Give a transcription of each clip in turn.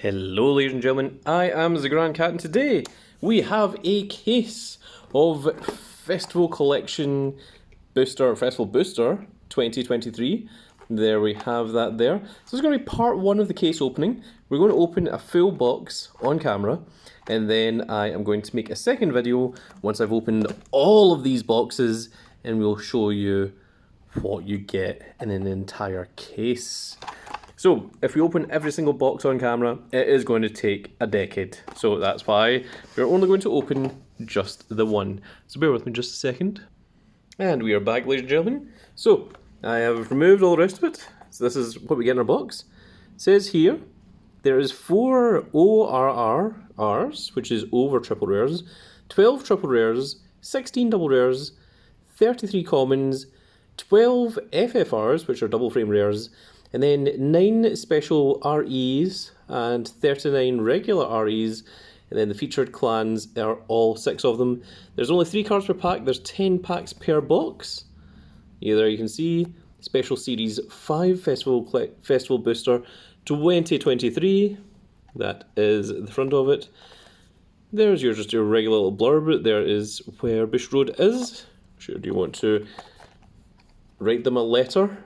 Hello ladies and gentlemen, I am the Grand Cat and today we have a case of Festival Collection Festival Booster 2023. There we have that there. So this is going to be part one of the case opening. We're going to open a full box on camera and then I am going to make a second video once I've opened all of these boxes and we'll show you what you get in an entire case. So, if we open every single box on camera, it is going to take a decade. So that's why we're only going to open just the one. So bear with me just a second. And we are back, ladies and gentlemen. So, I have removed all the rest of it. So this is what we get in our box. It says here, there is 4 ORRs, which is over triple rares, 12 triple rares, 16 double rares, 33 commons, 12 FFRs, which are double frame rares, and then 9 special REs and 39 regular REs, and then the featured clans are all 6 of them. There's only 3 cards per pack, there's 10 packs per box. There you can see, Special Series 5 Festival Booster 2023. That is the front of it. There's just your regular little blurb. There is where Bush Road is. Sure, do you want to write them a letter?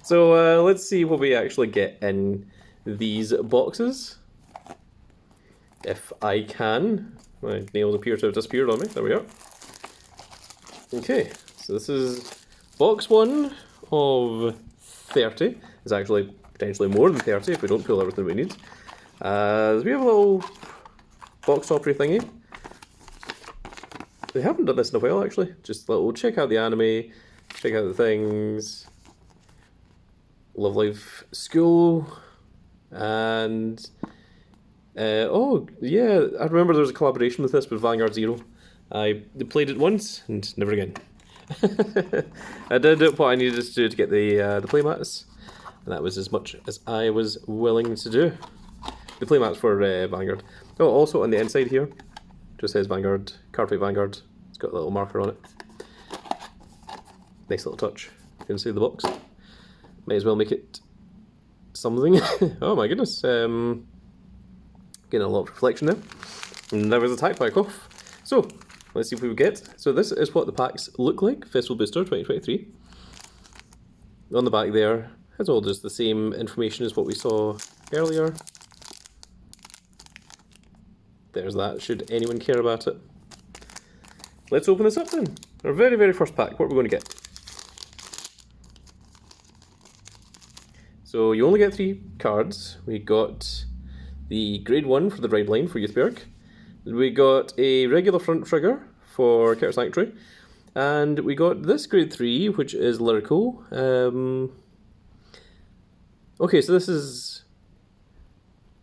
So let's see what we actually get in these boxes. If I can. My nails appear to have disappeared on me. There we are. Okay, so this is box 1 of 30. It's actually potentially more than 30 if we don't pull everything we need. So we have a little box toppery thingy. They haven't done this in a while actually. Just a little check out the anime, check out the things. Love Life School, and oh yeah, I remember there was a collaboration with this with Vanguard Zero. I played it once and never again. I did what I needed to do to get the playmats, and that was as much as I was willing to do. The playmats for Vanguard. Oh, also on the inside here, just says Vanguard, Cardfight Vanguard. It's got a little marker on it. Nice little touch. You can see the box. Might as well make it something. Oh my goodness. Getting a lot of reflection there. And there was a tack pack off. So, let's see what we get. So this is what the packs look like. Festival Booster 2023. On the back there, it's all just the same information as what we saw earlier. There's that, should anyone care about it. Let's open this up then. Our very, very first pack. What are we going to get? So you only get 3 cards. We got the grade 1 for the Ride Line for Youthberg. We got a regular front trigger for Curtis Sanctuary. And we got this grade 3, which is Lyrical. Okay, so this is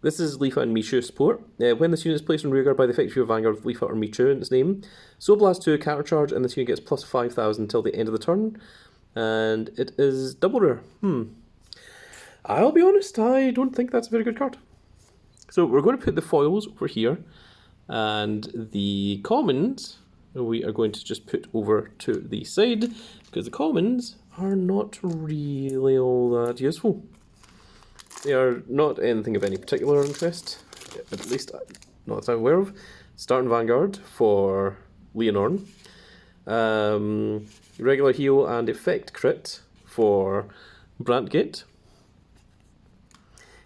Leafa and Michu support. When this unit is placed in rearguard by the effect of your Vanguard with Leafa or Michu in its name, Soul Blast 2 countercharge, and this unit gets plus 5,000 until the end of the turn. And it is double rare. I'll be honest, I don't think that's a very good card. So we're going to put the foils over here, and the commons we are going to just put over to the side, because the commons are not really all that useful. They are not anything of any particular interest, at least not that I'm aware of. Starting Vanguard for Leonorn. Regular heal and effect crit for Brantgate.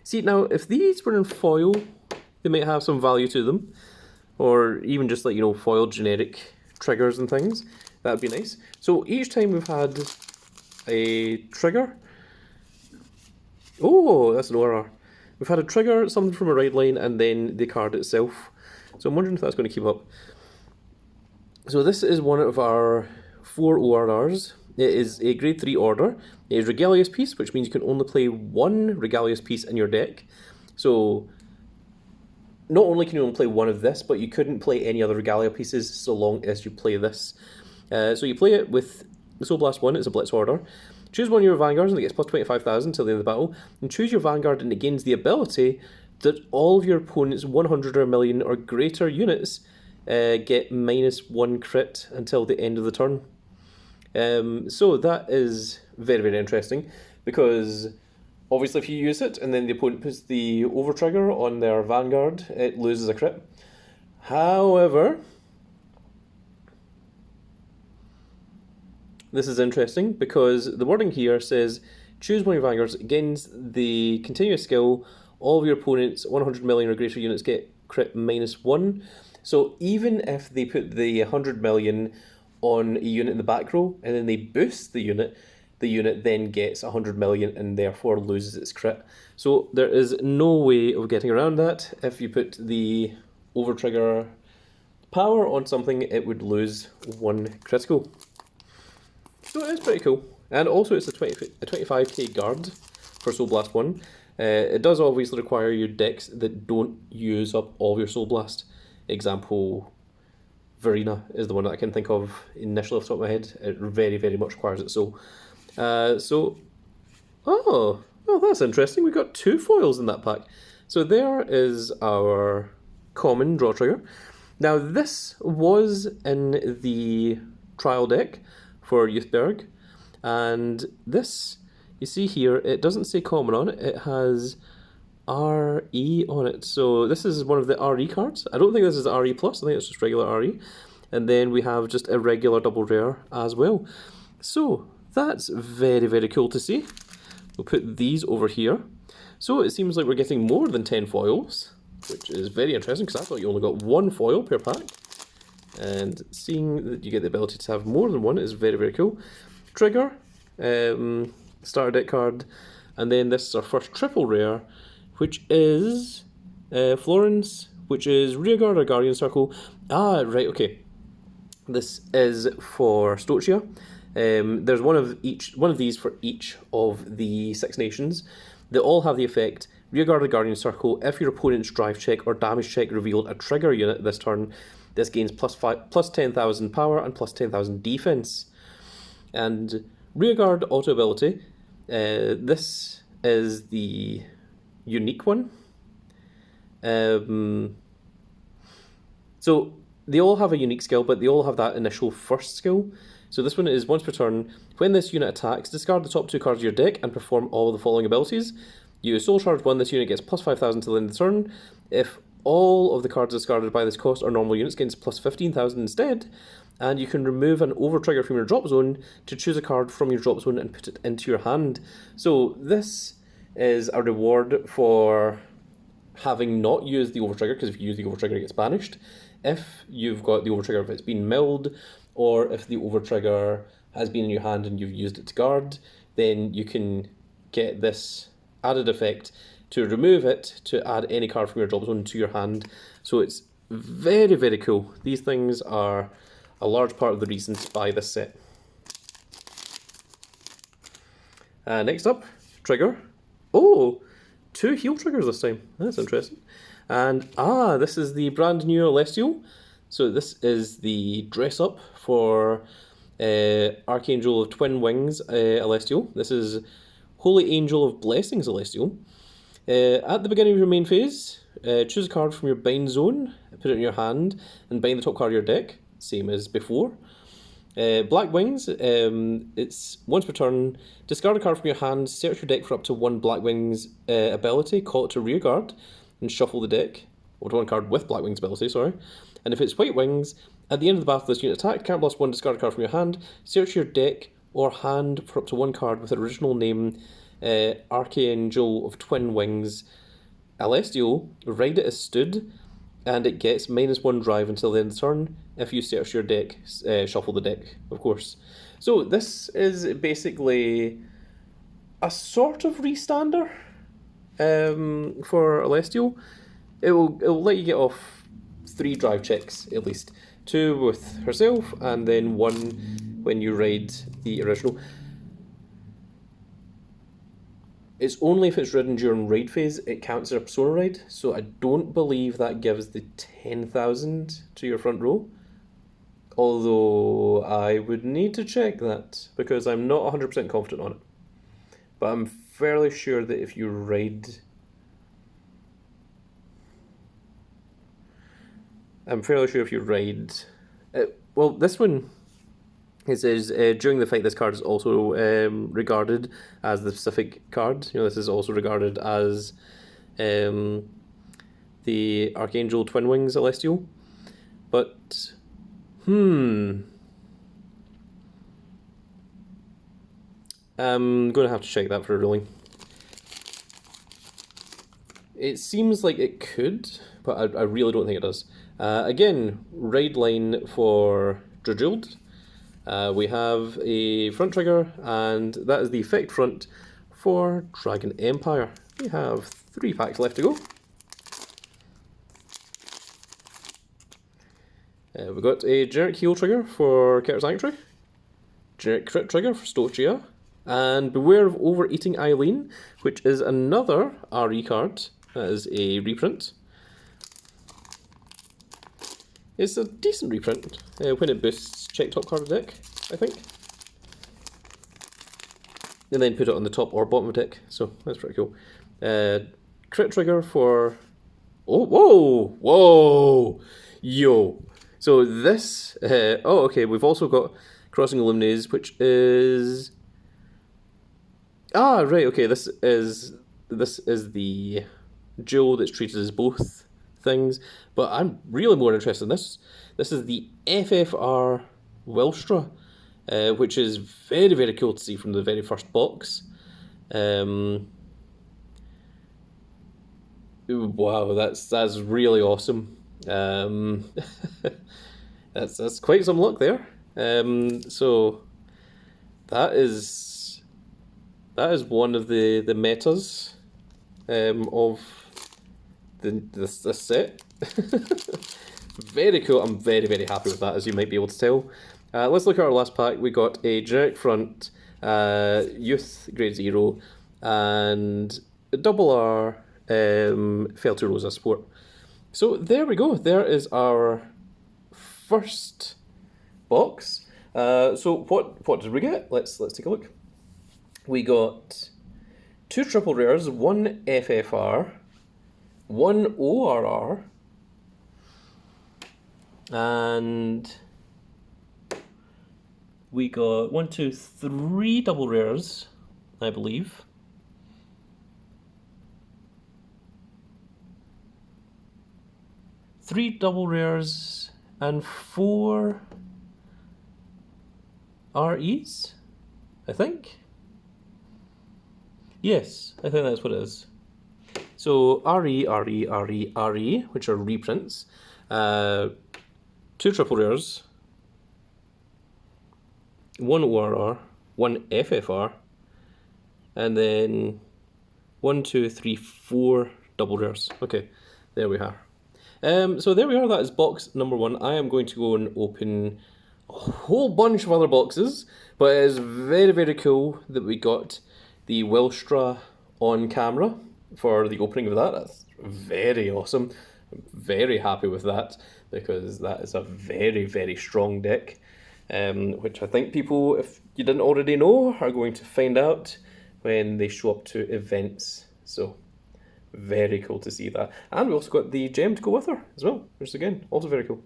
See, now, if these were in foil, they might have some value to them. Or even just like, you know, foil generic triggers and things. That would be nice. So each time we've had a trigger. Oh, that's an ORR. We've had a trigger, something from a ride line, and then the card itself. So I'm wondering if that's going to keep up. So this is one of our 4 ORRs. It is a grade 3 order. It is Regalious Piece, which means you can only play 1 Regalious Piece in your deck. So not only can you only play 1 of this, but you couldn't play any other Regalia pieces so long as you play this. So you play it with Soul Blast 1, it's a Blitz order. Choose one of your Vanguards and it gets plus 25,000 until the end of the battle. And choose your Vanguard and it gains the ability that all of your opponent's 100 or a million or greater units get -1 crit until the end of the turn. So that is very, very interesting, because Obviously, if you use it and then the opponent puts the over trigger on their Vanguard, it loses a crit. However, this is interesting because the wording here says choose one of your Vanguards, gains the continuous skill, all of your opponents 100 million or greater units get crit -1. So even if they put the 100 million on a unit in the back row and then they boost the unit then gets 100 million and therefore loses its crit. So there is no way of getting around that. If you put the over trigger power on something, it would lose 1 critical. So it is pretty cool. And also it's a 25k guard for Soul Blast 1. It does obviously require your decks that don't use up all your Soul Blast. Example, Verena is the one that I can think of initially off the top of my head. It very, very much requires it. So, oh, well, that's interesting. We got 2 foils in that pack. So there is our common draw trigger. Now this was in the trial deck for Youthberg, and this, you see here, it doesn't say common on it, it has RE on it. So this is one of the RE cards. I don't think this is RE+, I think it's just regular RE. And then we have just a regular double rare as well. So that's very, very cool to see. We'll put these over here. So it seems like we're getting more than 10 foils, which is very interesting because I thought you only got 1 foil per pack. And seeing that you get the ability to have more than 1 is very, very cool. Trigger, starter deck card, and then this is our first triple rare, which is Florence, which is Rearguard or Guardian Circle. Ah, right, okay. This is for Stochia. There's one of these for each of the 6 nations. They all have the effect Rearguard or Guardian Circle. If your opponent's drive check or damage check revealed a trigger unit this turn, this gains plus 10,000 power and plus 10,000 defense. And Rearguard auto ability. This is the unique one. So they all have a unique skill, but they all have that initial first skill. So this one is once per turn. When this unit attacks, discard the top 2 cards of your deck and perform all of the following abilities. You Soul Charge 1, this unit gets plus 5,000 till the end of the turn. If all of the cards discarded by this cost are normal units, gains plus 15,000 instead. And you can remove an over trigger from your drop zone to choose a card from your drop zone and put it into your hand. So this is a reward for having not used the over trigger, because if you use the over trigger it gets banished. If you've got the over trigger, if it's been milled, or if the over trigger has been in your hand and you've used it to guard, then you can get this added effect to remove it to add any card from your drop zone to your hand. So it's very, very cool. These things are a large part of the reason to buy this set. Next up, trigger. Oh, 2 heal triggers this time. That's interesting. And this is the brand new Celestial. So this is the dress up for Archangel of Twin Wings Celestial. This is Holy Angel of Blessing Celestial. At the beginning of your main phase, choose a card from your bind zone, put it in your hand, and bind the top card of your deck, same as before. Black Wings, it's once per turn, discard a card from your hand, search your deck for up to 1 Black Wings ability, call it to Rearguard, and shuffle the deck, or 1 card with Black Wings ability, sorry. And if it's White Wings, at the end of the battle this unit attack, can't plus 1, discard a card from your hand, search your deck or hand for up to 1 card with the original name Archangel of Twin Wings Celestial, ride it as stood, and it gets -1 drive until the end of the turn. If you search your deck, shuffle the deck, of course. So this is basically a sort of restander for Celestial. It will let you get off 3 drive checks at least. 2 with herself, and then 1 when you raid the original. It's only if it's ridden during raid phase it counts as a persona raid, so I don't believe that gives the 10,000 to your front row. Although I would need to check that, because I'm not 100% confident on it. But I'm fairly sure that if you raid... well, this one It says, during the fight, this card is also regarded as the specific card. You know, this is also regarded as the Archangel Twin Wings Celestial. But, I'm going to have to check that for a ruling. It seems like it could, but I really don't think it does. Again, ride line for Dragiled. We have a front trigger, and that is the effect front for Dragon Empire. We have 3 packs left to go. We've got a generic heal trigger for Keter Sanctuary, generic crit trigger for Stochia, and Beware of Overeating Eileen, which is another RE card. That is a reprint. It's a decent reprint when it boosts check top card of deck, I think. And then put it on the top or bottom of deck, so that's pretty cool. Crit trigger for... Oh, whoa! Whoa! Yo! So this... oh, okay, we've also got Crossing Illuminates, which is... Ah, right, okay, this is the jewel that's treated as both things, but I'm really more interested in this. This is the FFR Welstra, which is very, very cool to see from the very first box. Wow, that's really awesome. That's quite some luck there. So that is one of the metas of this set. Very cool. I'm very, very happy with that, as you might be able to tell. Let's look at our last pack. We got a generic front, Youth Grade 0, and a double R Felty Rosa support. So there we go. There is our first box. So what did we get? Let's take a look. We got 2 triple rares, 1 FFR, 1 ORR, and we got 1, 2, 3 double rares, I believe. Three double rares and 4 REs, I think. Yes, I think that's what it is. So RE, which are reprints. 2 triple rares, 1 ORR, 1 FFR, and then 1, 2, 3, 4 double rares. Okay, there we are. So there we are, that is box number 1. I am going to go and open a whole bunch of other boxes, but it is very, very cool that we got the Welstra on camera for the opening of that. That's very awesome. I'm very happy with that, because that is a very, very strong deck, which I think people, if you didn't already know, are going to find out when they show up to events. So very cool to see that. And we also got the gem to go with her as well, which is again also very cool.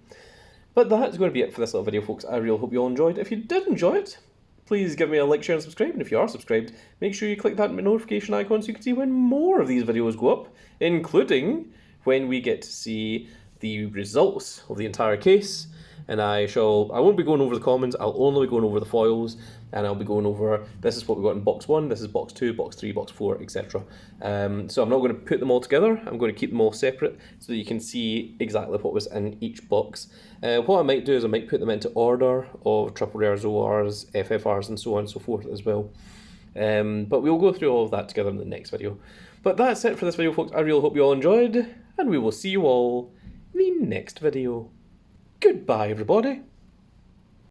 But that's going to be it for this little video, folks. I really hope you all enjoyed. If you did enjoy it, please give me a like, share and subscribe, and if you are subscribed, make sure you click that notification icon so you can see when more of these videos go up, including when we get to see the results of the entire case. And I won't be going over the commons, I'll only be going over the foils, and I'll be going over, this is what we got in box 1, this is box 2, box 3, box 4, etc. So I'm not going to put them all together, I'm going to keep them all separate so that you can see exactly what was in each box. What I might do is I might put them into order of triple rares, ORs, FFRs, and so on and so forth as well. But we'll go through all of that together in the next video. But that's it for this video, folks. I really hope you all enjoyed, and we will see you all in the next video. Goodbye, everybody.